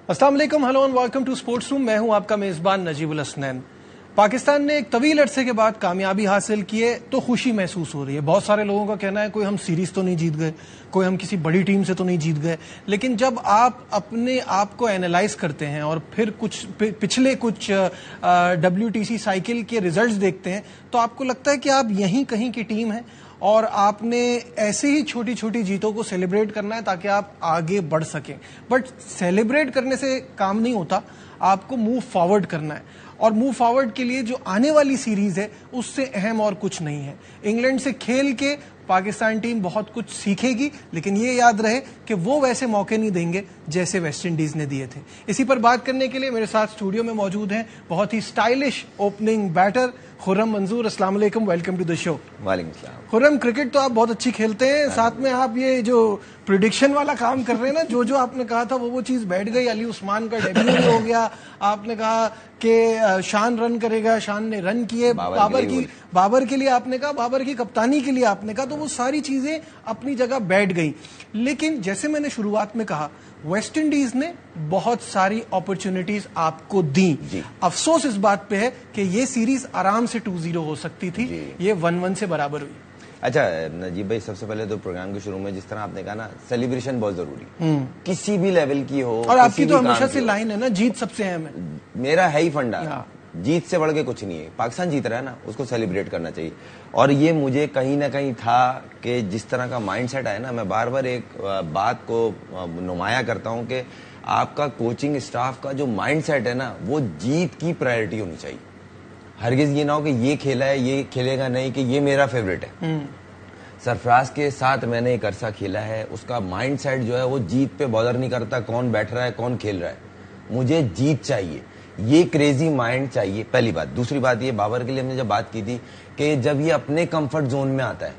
अस्सलाम वालेकुम, hello and welcome to sports room. मैं हूं आपका मेजबान नजीबुल हसनैन। पाकिस्तान ने एक तवील अरसे के बाद कामयाबी हासिल की है तो खुशी महसूस हो रही है। बहुत सारे लोगों का कहना है कोई हम सीरीज तो नहीं जीत गए, कोई हम किसी बड़ी टीम से तो नहीं जीत गए, लेकिन जब आप अपने आप को एनालाइज करते हैं और फिर पिछले कुछ WTC साइकिल के रिजल्ट्स देखते हैं तो आपको लगता है कि आप यहीं कहीं की टीम है और आपने ऐसे ही छोटी छोटी जीतों को सेलिब्रेट करना है ताकि आप आगे बढ़ सकें। बट सेलिब्रेट करने से काम नहीं होता, आपको मूव फॉरवर्ड करना है और मूव फॉरवर्ड के लिए जो आने वाली सीरीज है उससे अहम और कुछ नहीं है। इंग्लैंड से खेल के पाकिस्तान टीम बहुत कुछ सीखेगी, लेकिन ये याद रहे कि वो वैसे मौके नहीं देंगे जैसे वेस्ट इंडीज ने दिए थे। इसी पर बात करने के लिए मेरे साथ स्टूडियो में मौजूद हैं बहुत ही स्टाइलिश ओपनिंग बैटर खुर्रम मंजूर। अस्सलाम वालेकुम, वेलकम टू द शो। वालेकुम सलाम। खुर्रम, क्रिकेट तो आप बहुत अच्छी खेलते हैं, साथ में आप ये जो प्रिडिक्शन वाला काम कर रहे हैं ना, जो आपने कहा था वो चीज बैठ गई। अली उस्मान का डेब्यू भी हो गया, आपने कहा कि शान रन करेगा, शान ने रन किए। बाबर के लिए आपने कहा, बाबर की कप्तानी के लिए आपने कहा, तो वो सारी चीजें अपनी जगह बैठ गई। लेकिन जैसे मैंने शुरुआत में कहा, वेस्ट इंडीज ने बहुत सारी अपॉर्चुनिटीज आपको दी। अफसोस इस बात पे है कि ये सीरीज आराम से 2-0 हो सकती थी, ये 1-1 से बराबर हुई। अच्छा नजीब भाई, सबसे पहले तो प्रोग्राम के शुरू में जिस तरह आपने कहा ना, सेलिब्रेशन बहुत जरूरी, किसी भी लेवल की हो। और आपकी तो हमेशा से लाइन है ना, जीत सबसे अहम है। मेरा है ही फंडा, जीत से बढ़ के कुछ नहीं है। पाकिस्तान जीत रहा है ना, उसको सेलिब्रेट करना चाहिए। और ये मुझे कहीं ना कहीं था कि जिस तरह का माइंडसेट है ना, मैं बार बार एक बात को नुमाया करता हूं कि आपका कोचिंग स्टाफ का जो माइंडसेट है ना, वो जीत की प्रायोरिटी होनी चाहिए। हरगिज ये ना हो कि ये खेला है, ये खेलेगा नहीं, कि ये मेरा फेवरेट है। सरफराज के साथ मैंने एक अरसा खेला है, उसका माइंडसेट जो है वो जीत पे बॉदर नहीं करता, कौन बैठ रहा है कौन खेल रहा है, मुझे जीत चाहिए, ये क्रेजी माइंड चाहिए। पहली बात। दूसरी बात ये, बाबर के लिए हमने जब बात की थी कि जब ये अपने कंफर्ट जोन में आता है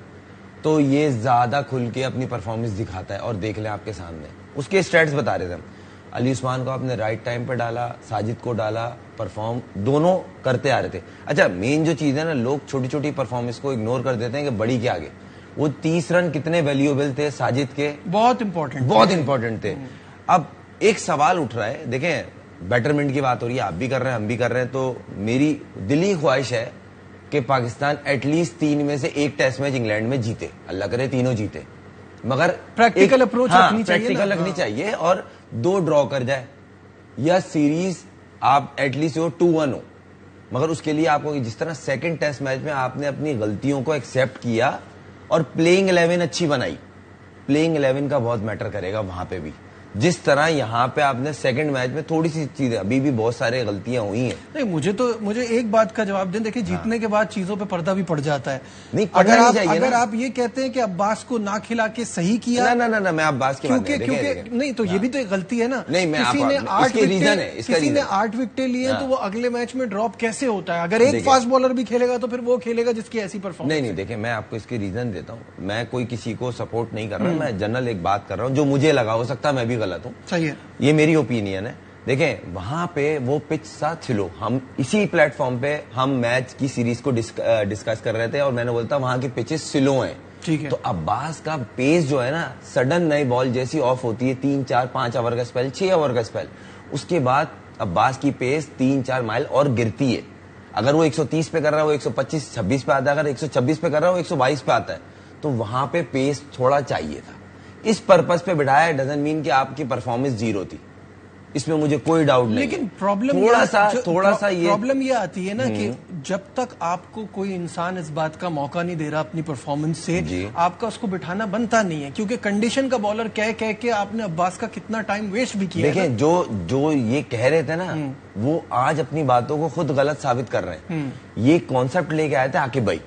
तो ये ज्यादा खुल के अपनी परफॉर्मेंस दिखाता है। और देख लें आपके सामने उसके स्टैट्स बता रहे थे हम। अली उस्मान को आपने राइट टाइम पे डाला, साजिद को डाला, परफॉर्म दोनों करते आ रहे थे। अच्छा, मेन जो चीज है ना, लोग छोटी छोटी परफॉर्मेंस को इग्नोर कर देते हैं कि बड़ी के आगे। वो 30 रन कितने वैल्यूएबल थे साजिद के, बहुत इंपॉर्टेंट थे। अब एक सवाल उठ रहा है, देखें बेटरमेंट की बात हो रही है, आप भी कर रहे हैं हम भी कर रहे हैं, तो मेरी दिली ख्वाहिश है कि पाकिस्तान एटलीस्ट 3 में से 1 टेस्ट मैच इंग्लैंड में जीते, अल्लाह करे तीनों जीते, मगर प्रैक्टिकल अप्रोच प्रैक्टिकल रखनी चाहिए और 2 ड्रॉ कर जाए या सीरीज आप एटलीस्ट 2-1 हो। मगर उसके लिए आपको जिस तरह सेकंड टेस्ट मैच में आपने अपनी गलतियों को एक्सेप्ट किया और प्लेइंग 11 अच्छी बनाई, प्लेइंग 11 का बहुत मैटर करेगा वहां पे भी। जिस तरह यहाँ पे आपने सेकंड मैच में थोड़ी सी चीजें, अभी भी बहुत सारी गलतियां हुई हैं। नहीं, मुझे एक बात का जवाब दें। देखिए, जीतने के बाद चीजों पे पर्दा भी पड़ जाता है। नहीं, अगर आप ये कहते हैं कि अब्बास को ना खिला के सही किया, ना मैं अब्बास की बात नहीं, क्योंकि नहीं तो ये भी तो एक गलती है ना। नहीं, किसी ने 8 विकेटें लिए तो वो अगले मैच में ड्रॉप कैसे होता है? अगर एक फास्ट बॉलर भी खेलेगा तो फिर वो खेलेगा जिसकी ऐसी परफॉर्मेंस। नहीं, देखिए मैं आपको इसके रीजन देता हूँ। मैं कोई किसी को सपोर्ट नहीं कर रहा, मैं जनरल एक बात कर रहा हूँ जो मुझे लगा, हो सकता है मैं भी गलत हूँ, सही है, ये मेरी ओपिनियन है। देखें, वहां पे वो पिच सा छिलो, हम इसी प्लेटफॉर्म पे हम मैच की सीरीज को डिस्कस कर रहे थे और मैंने बोलता वहां की पिचेस स्लो हैं, ठीक है। तो अब्बास का पेस जो है ना, सडन नई बॉल जैसी ऑफ होती है, 3, 4, 5 ओवर का स्पेल, 6 ओवर का स्पेल, उसके बाद अब्बास की पेस 3-4 माइल और गिरती है। अगर वो 130 पे कर रहा है वो 125-26 पे आता है, अगर 126 पे कर रहा है वो 122 पे आता है, तो वहां पे पेस थोड़ा चाहिए था। इस पर्पस पे बिठाया, डजंट मीन कि आपकी परफॉर्मेंस 0 थी, इसमें मुझे कोई डाउट नहीं। लेकिन प्रॉब्लम ये आती है ना कि जब तक आपको कोई इंसान इस बात का मौका नहीं दे रहा अपनी परफॉर्मेंस से, आपका उसको बिठाना बनता नहीं है, क्योंकि कंडीशन का बॉलर कह के आपने अब्बास का कितना टाइम वेस्ट भी किया। देखें, जो ये कह रहे थे ना, वो आज अपनी बातों को खुद गलत साबित कर रहे हैं। ये कॉन्सेप्ट लेके आए थे आकिब भाई,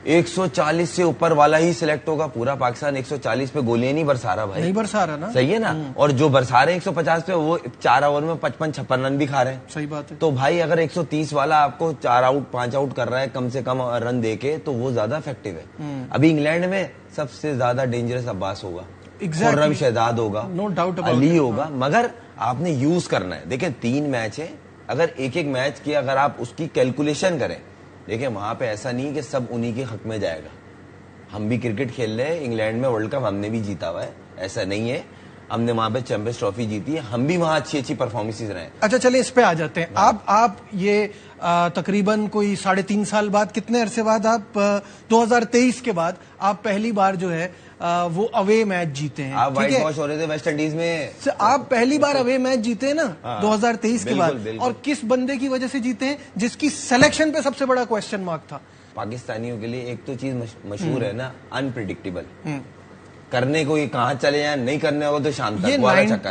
140 से ऊपर वाला ही सिलेक्ट होगा। पूरा पाकिस्तान 140 पे गोलियां नहीं बरसा रहा भाई, नहीं बरसा रहा ना, सही है ना। और जो बरसा रहे हैं 150 पे, वो 4 ओवर में 55-56 रन भी खा रहे हैं, सही बात है। तो भाई अगर 130 वाला आपको 4 आउट 5 आउट कर रहा है कम से कम रन देके, तो वो ज्यादा इफेक्टिव है। अभी इंग्लैंड में सबसे ज्यादा डेंजरस अब्बास होगा, खुर्रम शहजाद होगा, नो डाउट, अली होगा, मगर आपने यूज करना है। देखें 3 मैच है, अगर एक मैच की अगर आप उसकी कैलकुलेशन करें, देखिए वहां पे ऐसा नहीं कि सब उन्हीं के हक में जाएगा। हम भी क्रिकेट खेल रहे हैं, इंग्लैंड में वर्ल्ड कप हमने भी जीता हुआ है, ऐसा नहीं है। हमने वहां पे चैंपियंस ट्रॉफी जीती है, हम भी वहां अच्छी अच्छी परफॉर्मेंसेज रहे हैं। अच्छा चलिए इस पे आ जाते हैं। आप ये तकरीबन कोई 3.5 साल बाद, कितने अरसे बाद आप 2023 के बाद आप पहली बार जो है वो अवे मैच जीते हैं। आप व्हाइट वॉश हो रहे थे वेस्ट इंडीज में, आप पहली बार अवे मैच जीते हैं ना 2023 के बाद। बिल्कुल। और किस बंदे की वजह से जीते हैं जिसकी सिलेक्शन पे सबसे बड़ा क्वेश्चन मार्क था? पाकिस्तानियों के लिए एक तो चीज मशहूर है ना, अनप्रिडिक्टेबल। करने को ये कहाँ चले जाए, नहीं करने होगा तो शाम तक।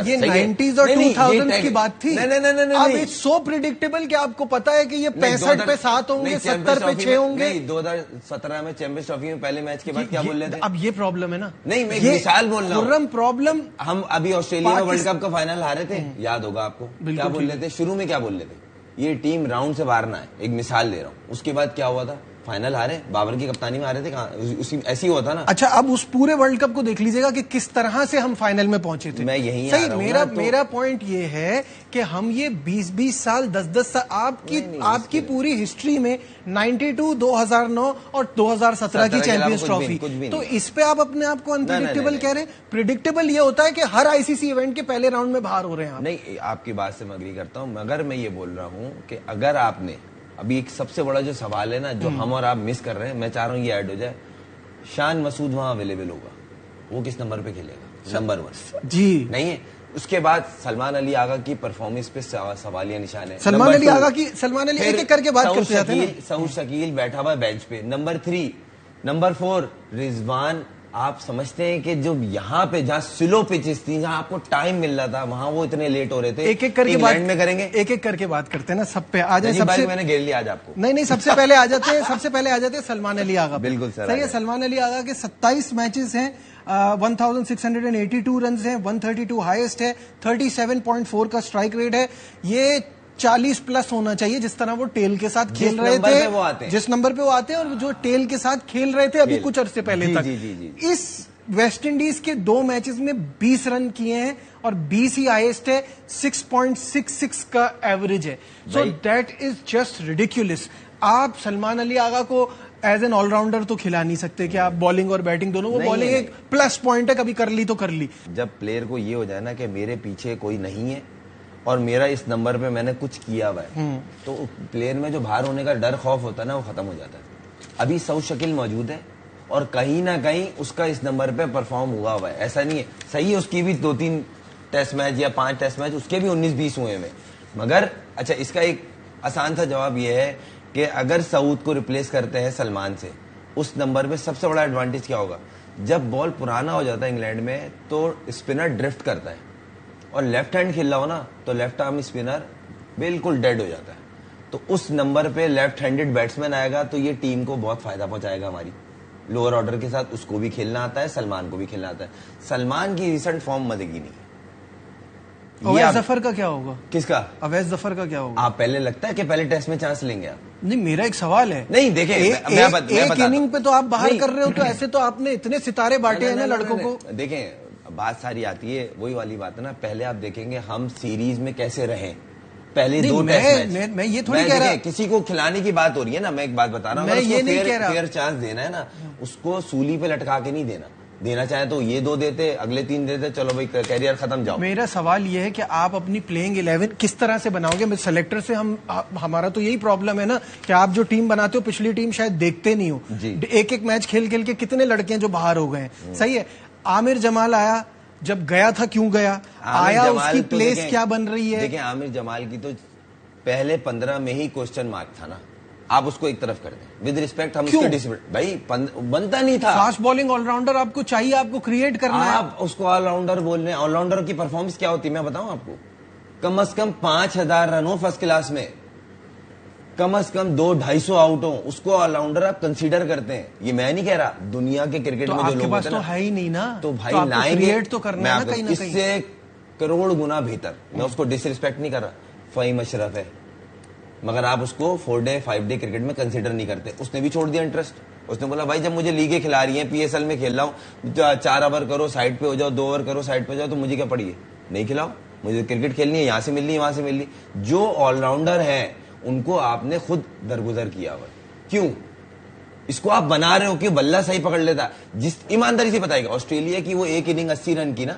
ये 90s और 2000s की बात थी। नहीं, अब इट्स सो प्रिडिक्टेबल कि आपको पता है कि ये 65 पे 7 होंगे, 70 पे 6 होंगे। 2017 में चैंपियंस ट्रॉफी में पहले मैच के बाद क्या बोल रहे थे? अब ये प्रॉब्लम है ना। नहीं, मैं एक मिसाल बोल रहा हूँ। प्रॉब्लम, हम अभी ऑस्ट्रेलिया में वर्ल्ड कप का फाइनल हारे थे, याद होगा आपको। क्या बोल रहे थे शुरू में? क्या बोल रहे थे? ये टीम राउंड से बाहर ना है। एक मिसाल दे रहा हूँ। उसके बाद क्या हुआ था? फाइनल हारे, बाबर की कप्तानी में हारे थे। कहाँ ऐसी हुआ था ना। अच्छा, अब उस पूरे वर्ल्ड कप को देख लीजिएगा कि किस तरह से हम फाइनल में पहुंचे थे। मैं यही सही, मेरा पॉइंट ये है कि हम ये 20 साल 10 साल आपकी पूरी हिस्ट्री में 92, 2009 और 2017 की चैंपियंस ट्रॉफी, तो इस पे आप अपने आप को अनप्रिडिक्टेबल कह रहे हैं। प्रिडिक्टेबल ये होता है कि हर आईसीसी इवेंट के पहले राउंड में बाहर हो रहे हैं। नहीं, आपकी बात से मैं अग्री करता हूं, मगर मैं ये बोल रहा हूं कि अगर आपने अभी एक सबसे बड़ा जो सवाल है ना, जो हम और आप मिस कर रहे हैं, मैं चाह रहा हूं ये ऐड हो जाए। शान मसूद वहां अवेलेबल होगा, वो किस नंबर पे खेलेगा? नंबर 1 जी नहीं है। उसके बाद सलमान अली आगा की परफॉर्मेंस पे सवालिया निशान है। सलमान अली एक एक करके बात करते जाते हैं। सऊद शकील बैठा हुआ बेंच पे। Number 3, number 4 Rizwan. आप समझते हैं कि जो यहाँ पे जहाँ स्लो पिचेस थी, जहाँ आपको टाइम मिल रहा था, वहां वो इतने लेट हो रहे थे। एक एक करके बात में करेंगे, एक एक करके बात करते हैं ना। सब पे आ जाए। सबसे मैंने घेर लिया आज आपको। नहीं, सबसे पहले आ जाते हैं सलमान अली आगा। बिल्कुल सर, सही है। सलमान अली आगा के 27 मैचेस हैं, 1682 रन हैं, 132 हाईएस्ट है, 37.4 का स्ट्राइक रेट है। ये 40 प्लस होना चाहिए, जिस तरह वो टेल के साथ खेल रहे थे, जिस नंबर पे वो आते हैं और जो टेल के साथ खेल रहे थे अभी कुछ अरसे पहले तक। इस वेस्ट इंडीज के 2 मैचेस में 20 रन किए हैं और 20 ही हाईएस्ट है, 6.66 का एवरेज है। So that is just ridiculous. आप सलमान अली आगा को एज एन ऑलराउंडर तो खिला नहीं सकते कि आप बॉलिंग और बैटिंग दोनों। वो बॉलिंग एक प्लस पॉइंट है, कभी कर ली तो कर ली। जब प्लेयर को ये हो जाए ना कि मेरे पीछे कोई नहीं है और मेरा इस नंबर पे मैंने कुछ किया हुआ है, तो प्लेयर में जो बाहर होने का डर खौफ होता है ना, वो खत्म हो जाता है। अभी सऊद शकील मौजूद है और कहीं ना कहीं उसका इस नंबर पे परफॉर्म हुआ है। ऐसा नहीं है, सही है, उसकी भी 2-3 टेस्ट मैच या 5 टेस्ट मैच उसके भी 19-20 हुए हैं। मगर अच्छा, इसका एक आसान सा जवाब यह है कि अगर सऊद को रिप्लेस करते हैं सलमान से, उस नंबर पे सबसे बड़ा एडवांटेज क्या होगा? जब बॉल पुराना हो जाता है इंग्लैंड में, तो स्पिनर ड्रिफ्ट करता है और लेफ्ट हैंड खेल रहा हो ना, तो लेफ्ट आर्म स्पिनर बिल्कुल डेड हो जाता है। तो उस नंबर पे लेफ्ट हैंडेड बैट्समैन आएगा तो ये टीम को बहुत फायदा पहुंचाएगा। हमारी लोअर ऑर्डर के साथ उसको भी खेलना आता है, सलमान को भी खेलना आता है। सलमान की रिसेंट फॉर्म मदगी नहीं है। अवैध जफर का क्या होगा? किसका? अवैध जफर का क्या होगा? आप पहले लगता है कि पहले टेस्ट में चांस लेंगे आप? नहीं, मेरा एक सवाल है। नहीं देखें, एक इनिंग पे तो आप बाहर कर रहे हो, तो ऐसे तो आपने इतने सितारे बांटे हैं ना लड़कों को। देखें, बात सारी आती है, वही वाली बात है ना। पहले आप देखेंगे हम सीरीज में कैसे रहे, पहले 2 टेस्ट मैच। मैं ये थोड़ी कह रहा, किसी को खिलाने की बात हो रही है ना, मैं एक बात बता रहा हूँ। मैं ये नहीं कह रहा, फेयर चांस देना है ना, उसको सूली पे लटका के नहीं देना। देना चाहे तो ये 2 देते, अगले 3 देते, चलो भाई कैरियर खत्म, जाओ। मेरा सवाल ये है कि आप अपनी प्लेइंग 11 किस तरह से बनाओगे? सेलेक्टर से हमारा तो यही प्रॉब्लम है ना कि आप जो टीम बनाते हो, पिछली टीम शायद देखते नहीं हो। एक एक मैच खेल खेल के कितने लड़के हैं जो बाहर हो गए हैं। सही है। आमिर जमाल आया, जब गया था क्यों गया, आया, उसकी प्लेस क्या बन रही है? देखिए, आमिर जमाल की तो पहले 15 में ही क्वेश्चन मार्क था ना। आप उसको एक तरफ कर दें, विद रिस्पेक्ट। हम उसके डिसिप्लिन भाई बनता नहीं था। फास्ट बॉलिंग ऑलराउंडर आपको चाहिए, आपको क्रिएट करना है। आप उसको ऑलराउंडर बोल रहे हैं। ऑलराउंडर की परफॉर्मेंस क्या होती है मैं बताऊं आपको? कम से कम 5000 रन हो फर्स्ट क्लास में, कम से कम 200-250 आउट हो, उसको ऑलराउंडर आप कंसीडर करते हैं। ये मैं नहीं कह रहा, दुनिया के क्रिकेट में जो लोग होते हैं ना, है ही नहीं ना, तो भाई लाएंगे तो करना है ना कहीं ना कहीं। इससे करोड़ गुना बेहतर। मैं उसको डिसरिस्पेक्ट नहीं कर रहा, फहीम अशरफ है, मगर आप उसको 4 डे 5 डे क्रिकेट में कंसीडर नहीं करते। उसने भी छोड़ दिया इंटरेस्ट। उसने बोला भाई जब मुझे लीगें खिला रही हैं, पीएसएल में खेल रहा हूँ, 4 ओवर करो साइड पे हो जाओ, 2 ओवर करो साइड पे हो जाओ, तो मुझे क्या पड़ी है? नहीं खिलाओ, मुझे क्रिकेट खेलनी है, यहाँ से मिलनी है, वहां से मिलनी। जो ऑलराउंडर है उनको आपने खुद दरगुजर किया हुआ। क्यों इसको आप बना रहे हो कि बल्ला सही पकड़ लेता? जिस ईमानदारी से बताएगा, ऑस्ट्रेलिया की वो एक इनिंग 80 रन की ना,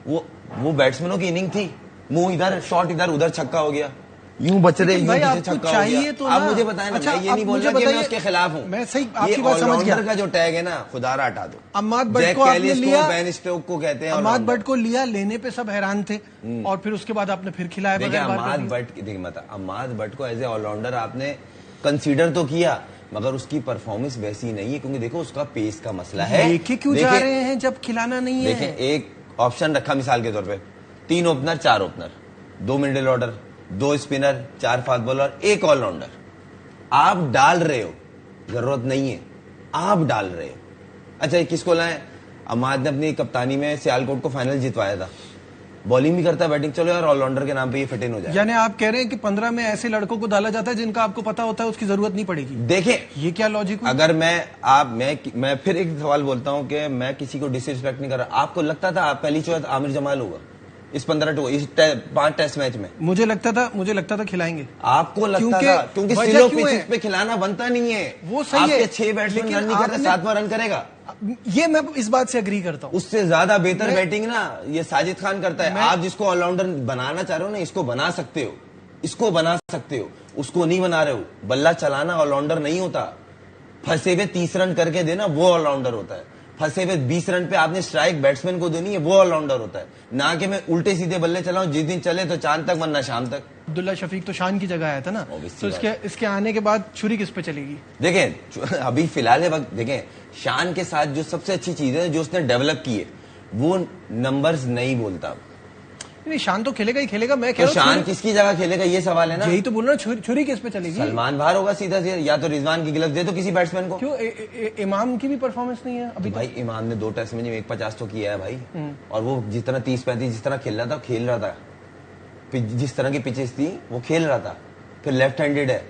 वो वो बैट्समैनों की इनिंग थी, मुंह इधर, शॉट इधर, उधर छक्का हो गया, यूं बच रहे, यूं पीछे छक्का हो गया। तो आप मुझे बताएं ना, अच्छा, मैं ये नहीं बोल रहा कि मैं उसके खिलाफ हूं। मैं सही आपकी बात समझ गया। का जो टैग है ना, खुदारा हटा दो। अम्माद भट्ट को आपने लिया, बेन स्टोक को कहते हैं, अम्माद भट्ट को लिया, लेने पे सब हैरान थे और फिर उसके बाद आपने फिर खिलाया। देखिए अम्माद भट्ट, देखिए मत अम्माद भट्ट को एज ए ऑलराउंडर आपने कंसीडर तो किया, मगर उसकी परफॉर्मेंस वैसी नहीं है, क्योंकि देखो उसका पेस का मसला है। लेके क्यों जा रहे हैं जब खिलाना नहीं है? देखिए एक ऑप्शन रखा मिसाल के तौर पे, 3 opener 4 opener, 2 middle order, 2 spinner, 4 fast bowler, 1 allrounder. आप डाल रहे हो, जरूरत नहीं है, आप डाल रहे हो। अच्छा किसको लाए? अम्माद ने अपनी कप्तानी में सियालकोट को फाइनल जितवाया था, बॉलिंग भी करता है, बैटिंग, चलो यार ऑलराउंडर के नाम पे ये फिट इन हो जाए। यानी आप कह रहे हैं कि 15 में ऐसे लड़कों को डाला जाता है जिनका आपको पता होता है उसकी जरूरत नहीं पड़ेगी। देखिए ये क्या लॉजिक? अगर मैं फिर एक सवाल बोलता हूं कि मैं किसी को डिसरिस्पेक्ट नहीं कर रहा। आपको लगता था आप पहली चॉइस आमिर जमाल होगा इस 5 टेस्ट मैच में? मुझे लगता था खिलाएंगे। आपको लगता था? क्योंकि स्लो पिचेस पे खिलाना बनता नहीं है। वो सही है, 6 बैट्समैन रन नहीं कर रहे, 7वां रन करेगा। ये मैं इस बात से अग्री करता हूं। उससे ज्यादा बेहतर बैटिंग ना ये साजिद खान करता है। आप जिसको ऑलराउंडर बनाना चाह रहे हो ना, इसको बना सकते हो, इसको बना सकते हो, उसको नहीं बना रहे हो। बल्ला चलाना ऑलराउंडर नहीं होता, फंसे हुए 30 रन करके देना वो ऑलराउंडर होता है। फंसे हुए 20 रन पे आपने स्ट्राइक बैट्समैन को देनी है, वो ऑलराउंडर होता है। ना कि मैं उल्टे सीधे बल्ले चलाऊं, जिस दिन चले तो चांद तक वरना शाम तक। अब्दुल्ला शफीक तो शान की जगह आया था ना, तो इसके आने के बाद छुरी किस पे चलेगी? देखें अभी फिलहाल वक्त देखें, शान के साथ जो सबसे अच्छी चीज है जो उसने डेवलप की है, वो नंबर्स नहीं बोलता। नहीं, शान तो खेलेगा ही खेलेगा। मैं कह रहा हूं शान किसकी जगह खेलेगा, ये सवाल है ना। यही तो बोल रहा हूँ, छुरी किस पे चलेगी? सलमान बाहर होगा सीधा सीधा, या तो रिजवान की गिलफ्ट दे तो किसी बैट्समैन को। क्यों? इमाम की भी परफॉर्मेंस नहीं है अभी भाई इमाम ने 2 टेस्ट में 150 तो किया है भाई, और वो जिस तरह 30-35 जिस तरह खेल रहा था, जिस तरह की पिचेस थी वो खेल रहा था। फिर लेफ्ट हैंडेड है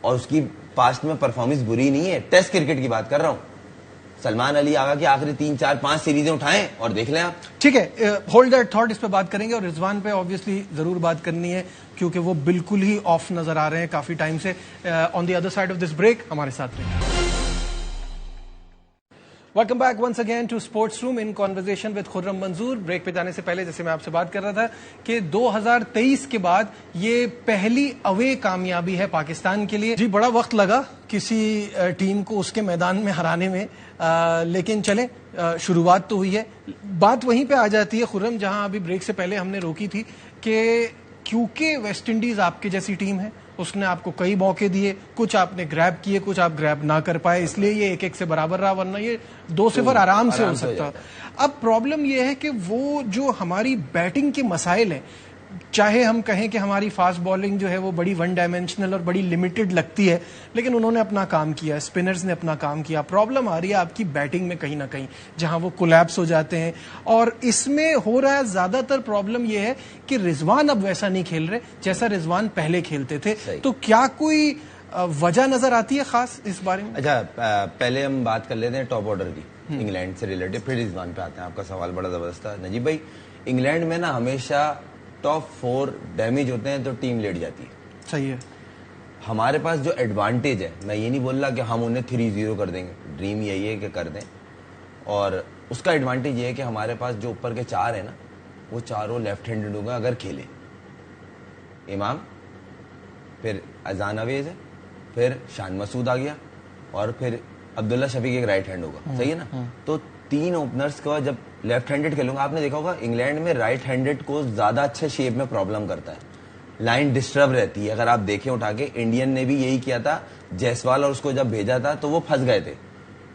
और उसकी पास्ट में परफॉर्मेंस बुरी नहीं है। टेस्ट क्रिकेट की बात कर रहा हूं। सलमान अली आगा की आखिरी 3, 4, 5 सीरीजें उठाएं और देख लें आप। ठीक है, होल्ड दैट थॉट, इस पे बात करेंगे। और रिजवान पे ऑब्वियसली जरूर बात करनी है क्योंकि वो बिल्कुल ही ऑफ नजर आ रहे हैं काफी टाइम से। On the other side of this break हमारे साथ रहिए। Welcome back once again to sports room in conversation with Khurram Manzoor. Break पे जाने से पहले जैसे मैं आपसे बात कर रहा था कि 2023 के बाद ये पहली अवे कामयाबी है पाकिस्तान के लिए। जी बड़ा वक्त लगा किसी टीम को उसके मैदान में हराने में, लेकिन चले शुरुआत तो हुई है। बात वहीं पे आ जाती है खुर्रम, जहां अभी ब्रेक से पहले हमने रोकी थी कि क्योंकि वेस्ट इंडीज आपकी जैसी टीम है, उसने आपको कई मौके दिए, कुछ आपने ग्रैब किए, कुछ आप ग्रैब ना कर पाए, इसलिए ये 1-1 से बराबर रहा, वरना ये 2-0 आराम से हो सकता। अब प्रॉब्लम ये है कि वो जो हमारी बैटिंग के मसाइल हैं, चाहे हम कहें कि हमारी फास्ट बॉलिंग जो है वो बड़ी वन डायमेंशनल और बड़ी लिमिटेड लगती है, लेकिन उन्होंने अपना काम किया, स्पिनर्स ने अपना काम किया। प्रॉब्लम आ रही है आपकी बैटिंग में कहीं ना कहीं, जहां वो कोलैप्स हो जाते हैं। और इसमें हो रहा है ज्यादातर प्रॉब्लम ये है कि रिजवान अब वैसा नहीं खेल रहे जैसा रिजवान पहले खेलते थे। तो क्या कोई वजह नजर आती है खास इस बारे में? अच्छा पहले हम बात कर लेते हैं टॉप ऑर्डर की, इंग्लैंड से रिलेटेड, फिर रिजवान पे आते हैं। आपका सवाल बड़ा जबरदस्त था नजीब भाई। इंग्लैंड में ना हमेशा टॉप 4 डैमेज होते हैं तो टीम लेट जाती है। सही है। हमारे पास जो एडवांटेज है, मैं ये नहीं बोल रहा कि हम उन्हें 3-0 कर देंगे, ड्रीम यही है कि कर दें। और उसका एडवांटेज ये है कि हमारे पास जो ऊपर के 4 है ना, वो चारों लेफ्ट हैंडेड होगा अगर खेले। इमाम, फिर अजान अवेज है, फिर शान मसूद आ गया, और फिर अब्दुल्ला शफीक एक राइट हैंड होगा। सही है ना? तो 3 ओपनर्स का जब लेफ्ट हैंडेड खेलूंगा, आपने देखा होगा इंग्लैंड में राइट हैंडेड को ज्यादा अच्छे शेप में प्रॉब्लम करता है, लाइन डिस्टर्ब रहती है। अगर आप देखें उठा के, इंडियन ने भी यही किया था, जायसवाल और उसको जब भेजा था तो वो फंस गए थे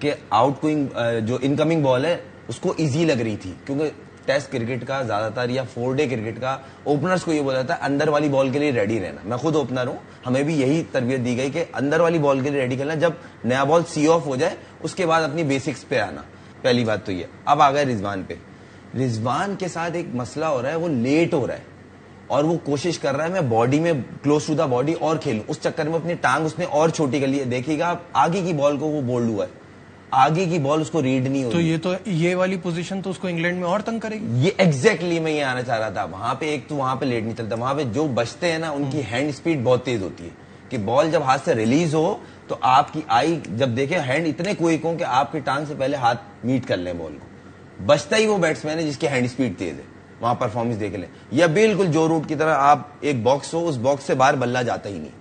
कि आउटगोइंग जो इनकमिंग बॉल है उसको इजी लग रही थी, क्योंकि टेस्ट क्रिकेट का ज्यादातर या 4 डे क्रिकेट का ओपनर्स को ये बोला जाता है अंदर वाली बॉल के लिए रेडी रहना। मैं खुद ओपनर हूं, हमें भी यही तरबियत दी गई कि अंदर वाली बॉल के लिए रेडी खेलना, जब नया बॉल सी ऑफ हो जाए उसके बाद अपनी बेसिक्स पे आना। पहली बात तो ये। अब आ गए रिजवान पे। रिजवान के साथ एक मसला हो रहा है, वो लेट हो रहा है और वो कोशिश कर रहा है मैं बॉडी में क्लोज टू द बॉडी और खेलूं, उस चक्कर में अपनी टांग उसने और छोटी कर ली है। देखिएगा आप आगे की बॉल को वो बोल्ड हुआ है, आगे की बॉल उसको रीड नहीं हो रही। तो ये वाली पोजीशन तो उसको इंग्लैंड में और तंग करेगी। ये एग्जैक्टली मैं ये आना चाह रहा था। वहां पे एक तो वहां पे लेट नहीं चलता, वहां पे जो बचते हैं ना उनकी हैंड स्पीड बहुत तेज होती है कि बॉल जब हाथ से रिलीज हो तो आपकी आई जब देखे हैंड इतने क्विक हो कि आपकी टांग से पहले हाथ मीट कर ले बॉल को। बचता ही वो बैट्समैन है जिसकी हैंड स्पीड तेज है, वहां परफॉर्मेंस देख लें, या बिल्कुल जो रूट की तरह आप एक बॉक्स हो, उस बॉक्स से बाहर बल्ला जाता ही नहीं,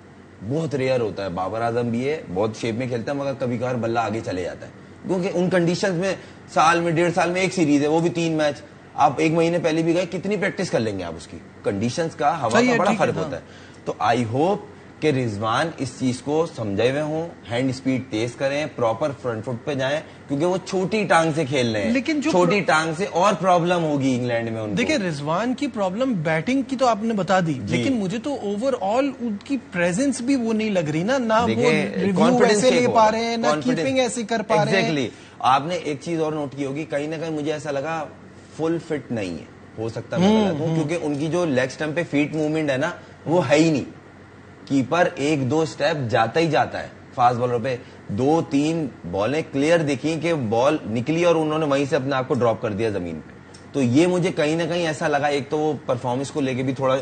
बहुत रेयर होता है। बाबर आजम भी है, बहुत शेप में खेलता है, मगर कभी कभार बल्ला आगे चले जाता है, क्योंकि उन कंडीशंस में साल में 1.5 साल में एक सीरीज है, वो भी 3 मैच, आप 1 महीने पहले भी गए, कितनी प्रैक्टिस कर लेंगे आप उसकी, कंडीशंस का, हवा का बड़ा फर्क होता है। तो आई होप कि रिजवान इस चीज को समझे हुए हों, हैंड स्पीड तेज करें, प्रॉपर फ्रंट फुट पे जाएं, क्योंकि वो छोटी टांग से खेल रहे हैं, लेकिन जो छोटी टांग से और प्रॉब्लम होगी इंग्लैंड में उनको। देखिए रिजवान की प्रॉब्लम बैटिंग की तो आपने बता दी, लेकिन मुझे तो ओवरऑल उनकी प्रेजेंस भी वो नहीं लग रही ना वो रिव्यू ऐसे ले पा रहे हैं, ना कीपिंग ऐसे कर पा रहे हैं। एग्जैक्टली। आपने एक चीज और नोट की होगी, कहीं ना कहीं मुझे ऐसा लगा फुल फिट नहीं है, हो सकता मैं गलत हूं, क्योंकि उनकी जो लेग स्टंप पे फीट मूवमेंट है ना, वो है ही नहीं। कीपर 1-2 स्टेप जाता ही जाता है, फास्ट बॉलर पे 2-3 बॉलें क्लियर दिखी कि बॉल निकली और उन्होंने वहीं से अपने आप को ड्रॉप कर दिया जमीन पे। तो ये मुझे कहीं ना कहीं ऐसा लगा, एक तो वो परफॉर्मेंस को लेके भी थोड़ा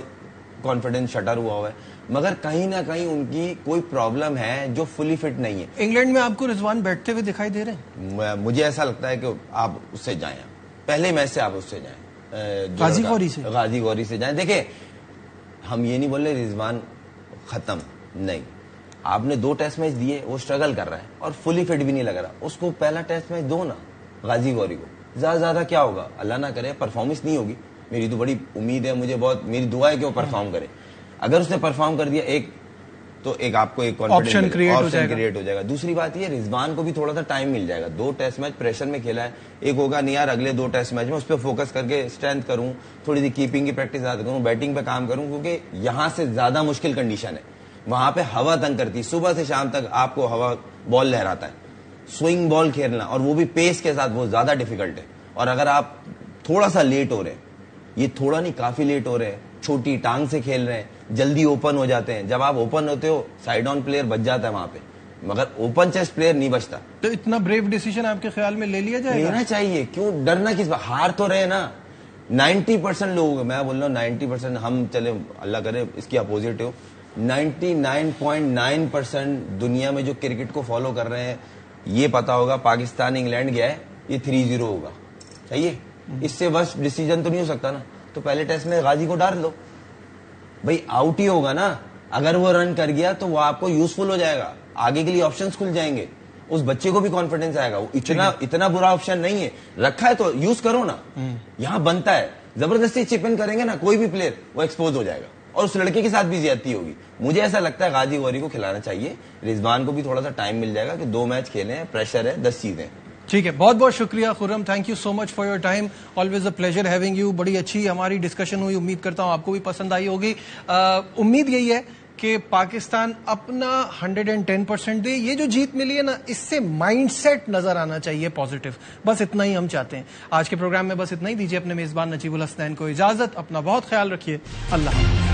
कॉन्फिडेंस शटर हुआ है, मगर कहीं ना कहीं उनकी कोई प्रॉब्लम है जो फुली फिट नहीं है। इंग्लैंड में आपको रिजवान बैठते हुए दिखाई दे रहे हैं? मुझे ऐसा लगता है कि आप उससे जाएं, पहले मैच से आप उससे जाएं, गाजी गौरी से जाएं। देखिए हम ये नहीं बोल रहे रिजवान खत्म, नहीं, आपने 2 टेस्ट मैच दिए, वो स्ट्रगल कर रहा है और फुली फिट भी नहीं लग रहा, उसको पहला टेस्ट मैच दो ना गाजी गौरी को, ज्यादा क्या होगा, अल्लाह ना करे परफॉर्मेंस नहीं होगी, मेरी तो बड़ी उम्मीद है, मुझे बहुत मेरी दुआ है कि वो परफॉर्म करे। अगर उसने परफॉर्म कर दिया तो एक आपको एक ऑप्शन क्रिएट हो जाएगा। दूसरी बात ये, रिजवान को भी थोड़ा सा टाइम मिल जाएगा, 2 टेस्ट मैच प्रेशर में खेला है, एक होगा नहीं यार अगले 2 टेस्ट मैच में उस पर फोकस करके स्ट्रेंथ करूं, थोड़ी सी कीपिंग की प्रैक्टिस ज्यादा करूं, बैटिंग पे काम करूं, क्योंकि यहां से ज्यादा मुश्किल कंडीशन है, वहां पे हवा तंग करती है, सुबह से शाम तक आपको हवा बॉल लहराता है, स्विंग बॉल खेलना और वो भी पेस के साथ बहुत ज्यादा डिफिकल्ट है। और अगर आप थोड़ा सा लेट हो रहे हैं, ये थोड़ा नहीं काफी लेट हो रहे हैं, छोटी टांग से खेल रहे हैं, जल्दी ओपन हो जाते हैं, जब आप ओपन होते हो साइड ऑन प्लेयर बच जाता है वहां पे, मगर ओपन चेस्ट प्लेयर नहीं बचता। तो इतना ब्रेव डिसीजन आपके ख्याल में ले लिया जाएगा? लेना चाहिए, क्यों डरना किस बात, हार तो रहे ना। 90% लोग, मैं बोल रहा हूँ 90%, हम चले अल्लाह करे इसकी अपोजिट हो, 99.9% दुनिया में जो क्रिकेट को फॉलो कर रहे हैं, ये पता होगा पाकिस्तान इंग्लैंड गया है, ये 3-0 होगा, सही है, इससे बस डिसीजन तो नहीं हो सकता ना। तो पहले टेस्ट में गाजी को डाल दो भाई, आउट ही होगा ना, अगर वो रन कर गया तो वो आपको यूजफुल हो जाएगा, आगे के लिए ऑप्शंस खुल जाएंगे, उस बच्चे को भी कॉन्फिडेंस आएगा, वो इतना बुरा ऑप्शन नहीं है, रखा है तो यूज करो ना, यहां बनता है, जबरदस्ती चिप इन करेंगे ना कोई भी प्लेयर, वो एक्सपोज हो जाएगा और उस लड़के के साथ भी ज्यादती होगी। मुझे ऐसा लगता है गाजी गौरी को खिलाना चाहिए, रिजवान को भी थोड़ा सा टाइम मिल जाएगा कि 2 मैच खेले, प्रेशर है, 10 चीजें। ठीक है, बहुत बहुत शुक्रिया Khurram, thank you so much for your time, always a pleasure having you. बड़ी अच्छी हमारी डिस्कशन हुई, उम्मीद करता हूं आपको भी पसंद आई होगी। उम्मीद यही है कि पाकिस्तान अपना 110% दे, ये जो जीत मिली है ना, इससे माइंडसेट नजर आना चाहिए पॉजिटिव, बस इतना ही हम चाहते हैं। आज के प्रोग्राम में बस इतना ही, दीजिए अपने मेजबान नजीबुल हसनैन को इजाजत, अपना बहुत ख्याल रखिए, अल्लाह हाफ़िज़।